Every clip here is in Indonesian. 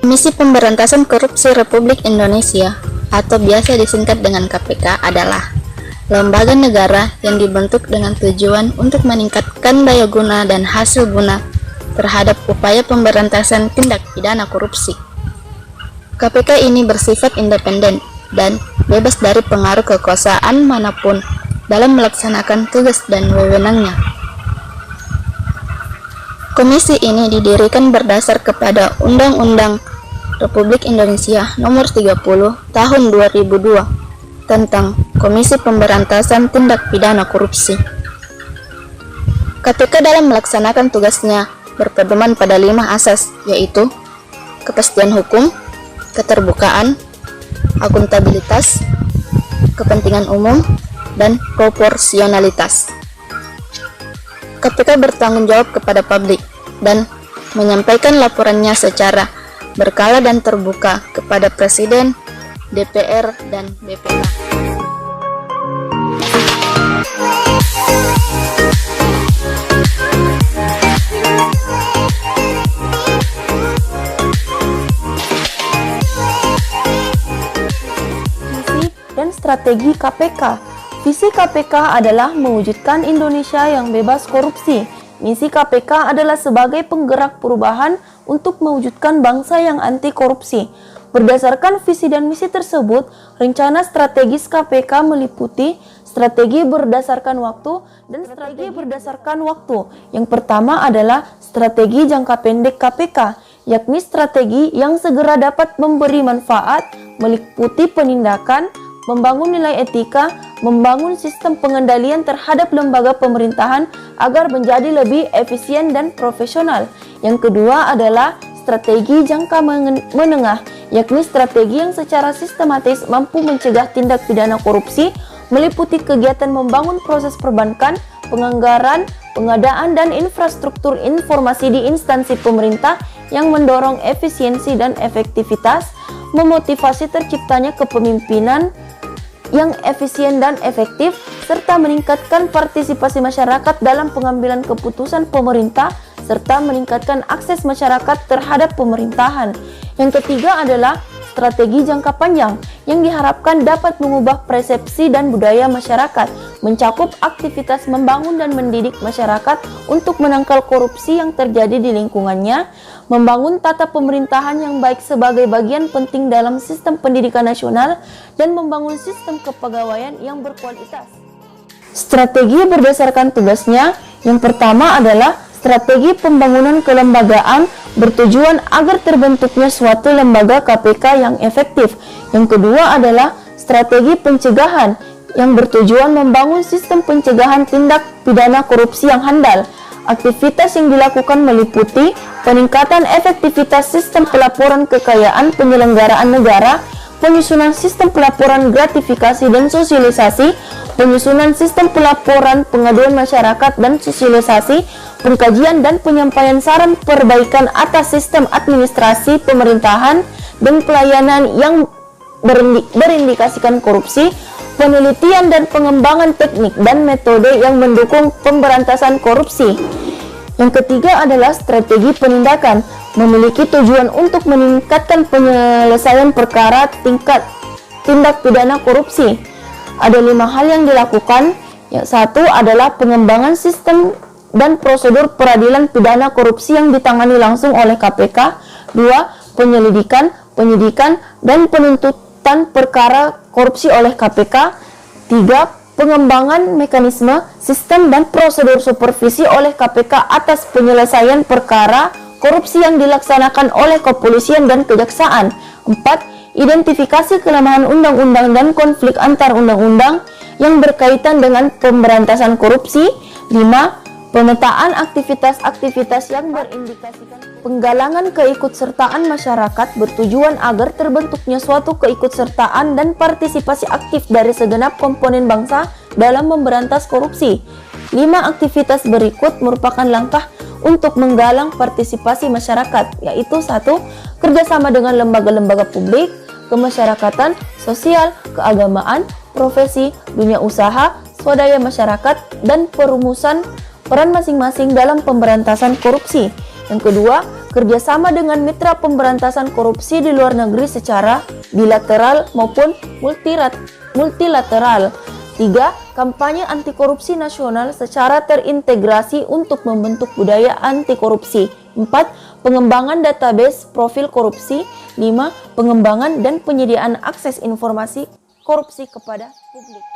Komisi Pemberantasan Korupsi Republik Indonesia atau biasa disingkat dengan KPK adalah lembaga negara yang dibentuk dengan tujuan untuk meningkatkan daya guna dan hasil guna terhadap upaya pemberantasan tindak pidana korupsi. KPK ini bersifat independen dan bebas dari pengaruh kekuasaan manapun dalam melaksanakan tugas dan wewenangnya. Komisi ini didirikan berdasar kepada Undang-Undang Republik Indonesia Nomor 30 Tahun 2002 tentang Komisi Pemberantasan Tindak Pidana Korupsi. KPK dalam melaksanakan tugasnya berpedoman pada 5 asas, yaitu kepastian hukum, keterbukaan, akuntabilitas, kepentingan umum, dan proporsionalitas. KPK bertanggung jawab kepada publik dan menyampaikan laporannya secara berkala dan terbuka kepada Presiden, DPR, dan BPK. Misi dan strategi KPK. Visi KPK adalah mewujudkan Indonesia yang bebas korupsi. Misi KPK adalah sebagai penggerak perubahan untuk mewujudkan bangsa yang anti korupsi. Berdasarkan visi dan misi tersebut, rencana strategis KPK meliputi strategi berdasarkan waktu dan strategi berdasarkan waktu. Yang pertama adalah strategi jangka pendek KPK, yakni strategi yang segera dapat memberi manfaat, meliputi penindakan, membangun nilai etika, membangun sistem pengendalian terhadap lembaga pemerintahan agar menjadi lebih efisien dan profesional. Yang kedua adalah strategi jangka menengah, yakni strategi yang secara sistematis mampu mencegah tindak pidana korupsi, meliputi kegiatan membangun proses perbankan, penganggaran, pengadaan, dan infrastruktur informasi di instansi pemerintah yang mendorong efisiensi dan efektivitas, memotivasi terciptanya kepemimpinan yang efisien dan efektif, serta meningkatkan partisipasi masyarakat dalam pengambilan keputusan pemerintah, serta meningkatkan akses masyarakat terhadap pemerintahan. Yang ketiga adalah strategi jangka panjang yang diharapkan dapat mengubah persepsi dan budaya masyarakat, mencakup aktivitas membangun dan mendidik masyarakat untuk menangkal korupsi yang terjadi di lingkungannya, membangun tata pemerintahan yang baik sebagai bagian penting dalam sistem pendidikan nasional, dan membangun sistem kepegawaian yang berkualitas. Strategi berdasarkan tugasnya, yang pertama adalah strategi pembangunan kelembagaan bertujuan agar terbentuknya suatu lembaga KPK yang efektif. Yang kedua adalah strategi pencegahan yang bertujuan membangun sistem pencegahan tindak pidana korupsi yang handal. Aktivitas yang dilakukan meliputi peningkatan efektivitas sistem pelaporan kekayaan penyelenggaraan negara, penyusunan sistem pelaporan gratifikasi dan sosialisasi, penyusunan sistem pelaporan pengaduan masyarakat dan sosialisasi, pengkajian dan penyampaian saran perbaikan atas sistem administrasi pemerintahan dan pelayanan yang berindikasikan korupsi, penelitian dan pengembangan teknik dan metode yang mendukung pemberantasan korupsi. Yang ketiga adalah strategi penindakan, memiliki tujuan untuk meningkatkan penyelesaian perkara tingkat tindak pidana korupsi. Ada 5 hal yang dilakukan. Yang satu adalah pengembangan sistem dan prosedur peradilan pidana korupsi yang ditangani langsung oleh KPK. 2. Penyelidikan, penyidikan, dan penuntutan perkara korupsi oleh KPK. 3. Pengembangan mekanisme, sistem, dan prosedur supervisi oleh KPK atas penyelesaian perkara korupsi yang dilaksanakan oleh kepolisian dan kejaksaan. 4. identifikasi kelemahan undang-undang dan konflik antar undang-undang yang berkaitan dengan pemberantasan korupsi. 5. Pemetaan aktivitas-aktivitas yang berindikasikan penggalangan keikutsertaan masyarakat bertujuan agar terbentuknya suatu keikutsertaan dan partisipasi aktif dari segenap komponen bangsa dalam memberantas korupsi. 5 aktivitas berikut merupakan langkah untuk menggalang partisipasi masyarakat, yaitu 1. Kerjasama dengan lembaga-lembaga publik, kemasyarakatan, sosial, keagamaan, profesi, dunia usaha, swadaya masyarakat, dan perumusan peran masing-masing dalam pemberantasan korupsi. Yang kedua, kerjasama dengan mitra pemberantasan korupsi di luar negeri secara bilateral maupun multilateral. 3. Kampanye anti korupsi nasional secara terintegrasi untuk membentuk budaya anti korupsi. 4. Pengembangan database profil korupsi. 5. Pengembangan dan penyediaan akses informasi korupsi kepada publik.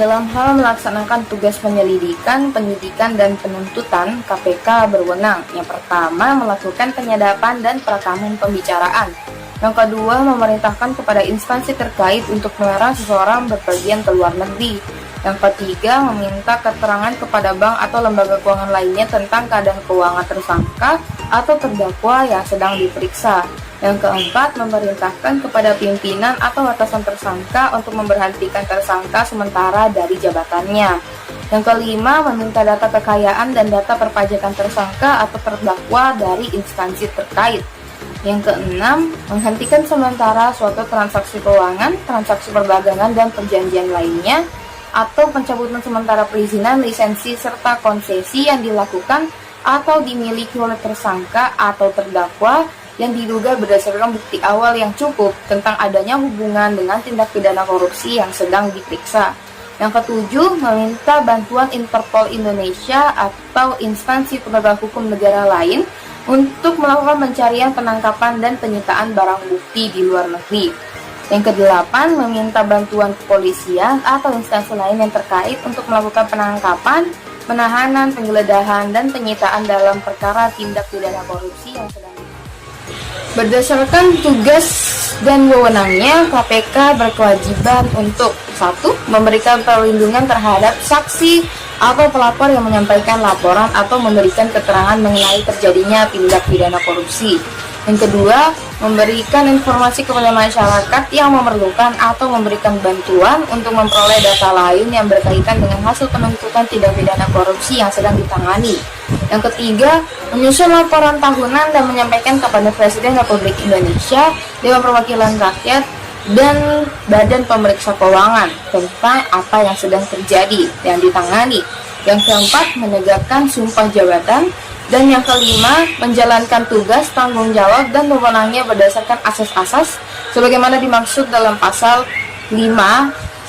Dalam hal melaksanakan tugas penyelidikan, penyidikan, dan penuntutan, KPK berwenang. Yang pertama, melakukan penyadapan dan perekaman pembicaraan. Yang kedua, memerintahkan kepada instansi terkait untuk melarang seseorang berpergian ke luar negeri. Yang ketiga, meminta keterangan kepada bank atau lembaga keuangan lainnya tentang keadaan keuangan tersangka atau terdakwa yang sedang diperiksa. Yang keempat, memerintahkan kepada pimpinan atau atasan tersangka untuk memberhentikan tersangka sementara dari jabatannya. Yang kelima, meminta data kekayaan dan data perpajakan tersangka atau terdakwa dari instansi terkait. Yang keenam, menghentikan sementara suatu transaksi keuangan, transaksi perdagangan, dan perjanjian lainnya, atau pencabutan sementara perizinan, lisensi, serta konsesi yang dilakukan atau dimiliki oleh tersangka atau terdakwa yang diduga berdasarkan bukti awal yang cukup tentang adanya hubungan dengan tindak pidana korupsi yang sedang diperiksa. Yang ketujuh, meminta bantuan Interpol Indonesia atau instansi penegak hukum negara lain untuk melakukan pencarian, penangkapan, dan penyitaan barang bukti di luar negeri. Yang kedelapan, meminta bantuan kepolisian atau instansi lain yang terkait untuk melakukan penangkapan, penahanan, penggeledahan, dan penyitaan dalam perkara tindak pidana korupsi yang sedang berdasarkan tugas dan wewenangnya, KPK berkewajiban untuk 1. Memberikan perlindungan terhadap saksi atau pelapor yang menyampaikan laporan atau memberikan keterangan mengenai terjadinya tindak pidana korupsi. Yang kedua, memberikan informasi kepada masyarakat yang memerlukan atau memberikan bantuan untuk memperoleh data lain yang berkaitan dengan hasil penuntutan tindak pidana korupsi yang sedang ditangani. Yang ketiga, menyusun laporan tahunan dan menyampaikan kepada Presiden Republik Indonesia, Dewan Perwakilan Rakyat, dan Badan Pemeriksa Keuangan tentang apa yang sedang terjadi yang ditangani. Yang keempat, menegakkan sumpah jabatan. Dan yang kelima, menjalankan tugas, tanggung jawab, dan wewenangnya berdasarkan asas-asas sebagaimana dimaksud dalam pasal 5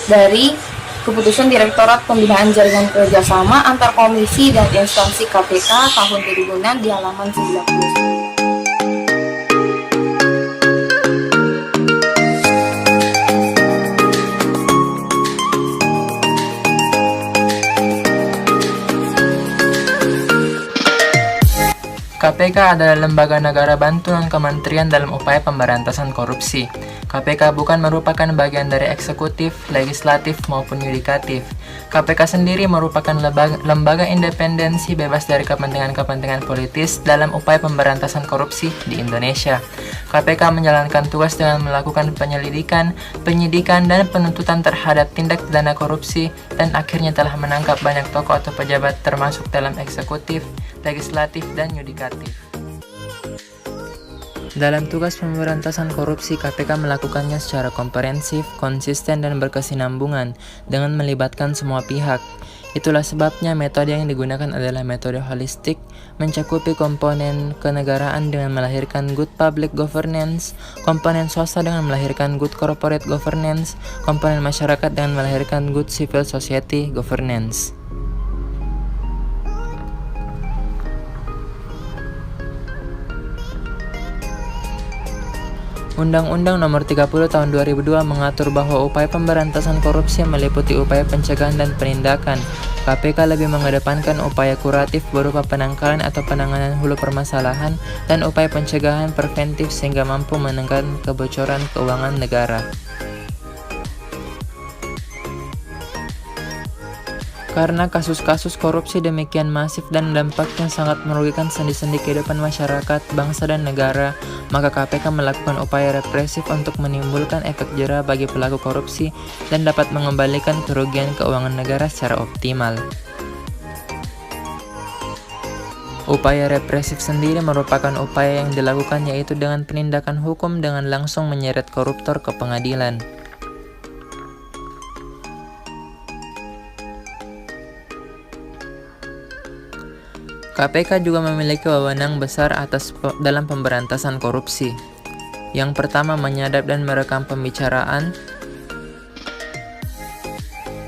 dari Keputusan Direktorat Pembinaan Jaringan Kerjasama Antar Komisi dan Instansi KPK tahun 2006 di halaman 90. KPK adalah lembaga negara bantuan kementerian dalam upaya pemberantasan korupsi. KPK bukan merupakan bagian dari eksekutif, legislatif, maupun yudikatif. KPK sendiri merupakan lembaga independensi bebas dari kepentingan-kepentingan politis dalam upaya pemberantasan korupsi di Indonesia. KPK menjalankan tugas dengan melakukan penyelidikan, penyidikan, dan penuntutan terhadap tindak pidana korupsi dan akhirnya telah menangkap banyak tokoh atau pejabat termasuk dalam eksekutif, legislatif, dan yudikatif. Dalam tugas pemberantasan korupsi, KPK melakukannya secara komprehensif, konsisten, dan berkesinambungan dengan melibatkan semua pihak. Itulah sebabnya metode yang digunakan adalah metode holistik, mencakupi komponen kenegaraan dengan melahirkan good public governance, komponen swasta dengan melahirkan good corporate governance, komponen masyarakat dengan melahirkan good civil society governance. Undang-Undang Nomor 30 Tahun 2002 mengatur bahwa upaya pemberantasan korupsi meliputi upaya pencegahan dan penindakan, KPK lebih mengedepankan upaya kuratif berupa penangkalan atau penanganan hulu permasalahan dan upaya pencegahan preventif sehingga mampu menekan kebocoran keuangan negara. Karena kasus-kasus korupsi demikian masif dan dampaknya sangat merugikan sendi-sendi kehidupan masyarakat, bangsa, dan negara, maka KPK melakukan upaya represif untuk menimbulkan efek jera bagi pelaku korupsi dan dapat mengembalikan kerugian keuangan negara secara optimal. Upaya represif sendiri merupakan upaya yang dilakukan yaitu dengan penindakan hukum dengan langsung menyeret koruptor ke pengadilan. KPK juga memiliki wewenang besar dalam pemberantasan korupsi. Yang pertama, menyadap dan merekam pembicaraan.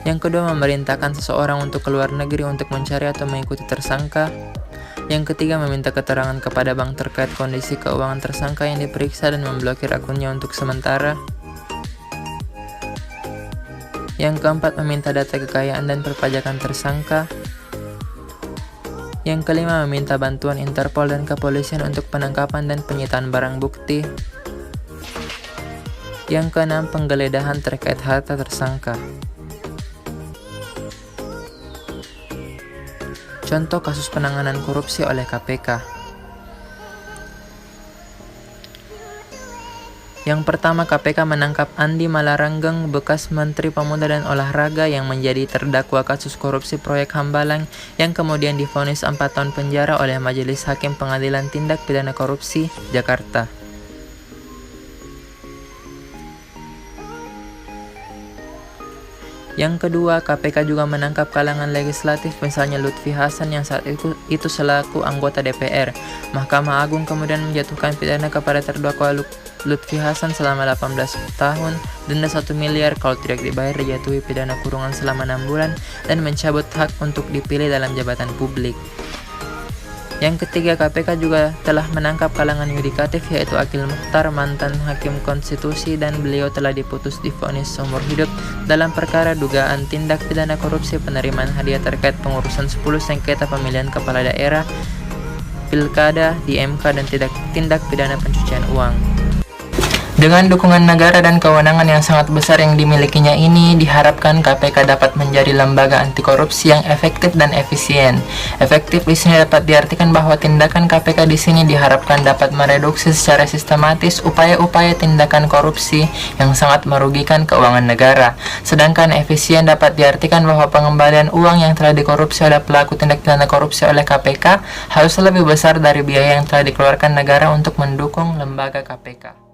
Yang kedua, memerintahkan seseorang untuk keluar negeri untuk mencari atau mengikuti tersangka. Yang ketiga, meminta keterangan kepada bank terkait kondisi keuangan tersangka yang diperiksa dan memblokir akunnya untuk sementara. Yang keempat, meminta data kekayaan dan perpajakan tersangka. Yang kelima, meminta bantuan Interpol dan kepolisian untuk penangkapan dan penyitaan barang bukti. Yang keenam, penggeledahan terkait harta tersangka. Contoh kasus penanganan korupsi oleh KPK. Yang pertama, KPK menangkap Andi Malaranggeng, bekas Menteri Pemuda dan Olahraga yang menjadi terdakwa kasus korupsi proyek Hambalang yang kemudian divonis 4 tahun penjara oleh Majelis Hakim Pengadilan Tindak Pidana Korupsi, Jakarta. Yang kedua, KPK juga menangkap kalangan legislatif, misalnya Lutfi Hasan yang saat itu selaku anggota DPR. Mahkamah Agung kemudian menjatuhkan pidana kepada terdakwa Lutfi Hasan selama 18 tahun, denda 1 miliar kalau tidak dibayar dijatuhi pidana kurungan selama 6 bulan, dan mencabut hak untuk dipilih dalam jabatan publik. Yang ketiga, KPK juga telah menangkap kalangan yudikatif yaitu Akil Mukhtar, mantan Hakim Konstitusi, dan beliau telah diputus divonis seumur hidup dalam perkara dugaan tindak pidana korupsi penerimaan hadiah terkait pengurusan 10 sengketa pemilihan kepala daerah, pilkada di MK, dan tindak pidana pencucian uang. Dengan dukungan negara dan kewenangan yang sangat besar yang dimilikinya ini, diharapkan KPK dapat menjadi lembaga anti korupsi yang efektif dan efisien. Efektif di sini dapat diartikan bahwa tindakan KPK di sini diharapkan dapat mereduksi secara sistematis upaya-upaya tindakan korupsi yang sangat merugikan keuangan negara. Sedangkan efisien dapat diartikan bahwa pengembalian uang yang telah dikorupsi oleh pelaku tindak pidana korupsi oleh KPK harus lebih besar dari biaya yang telah dikeluarkan negara untuk mendukung lembaga KPK.